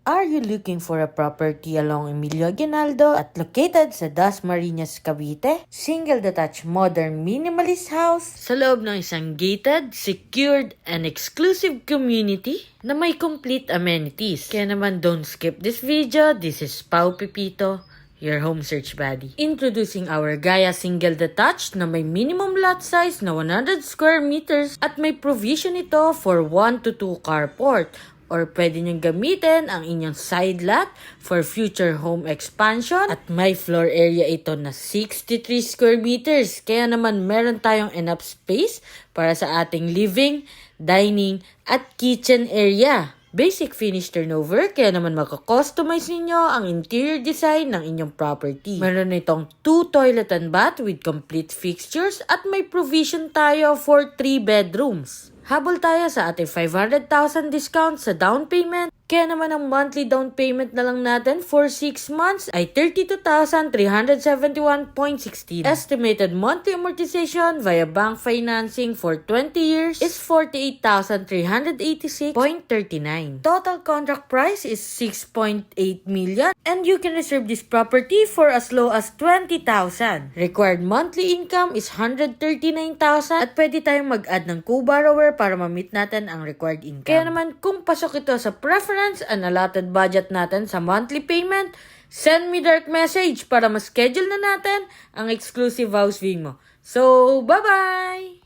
Are you looking for a property along Emilio Aguinaldo at located sa Dasmariñas, Cavite? Single detached modern minimalist house sa loob ng isang gated, secured, and exclusive community na may complete amenities. Kaya naman don't skip this video. This is Pau Pipito, your home search buddy. Introducing our Gaia single detached na may minimum lot size na 100 square meters at may provision ito for 1 to 2 carport. Or pwede niyong gamitin ang inyong side lot for future home expansion. At may floor area ito na 63 square meters. Kaya naman meron tayong enough space para sa ating living, dining, at kitchen area. Basic finish turnover, kaya naman makakustomize ninyo ang interior design ng inyong property. Meron na itong 2 toilet and bath with complete fixtures at may provision tayo for 3 bedrooms. Habol tayo sa ating 500,000 discount sa down payment. Kaya naman ang monthly down payment na lang natin for 6 months ay 32,371.16. Estimated monthly amortization via bank financing for 20 years is 48,386.39. Total contract price is 6.8 million and you can reserve this property for as low as 20,000. Required monthly income is 139,000 at pwede tayong mag-add ng co-borrower para ma-meet natin ang required income. Kaya naman kung pasok ito sa preference and allotted budget natin sa monthly payment, send me direct message para ma-schedule na natin ang exclusive house viewing mo. So, bye-bye!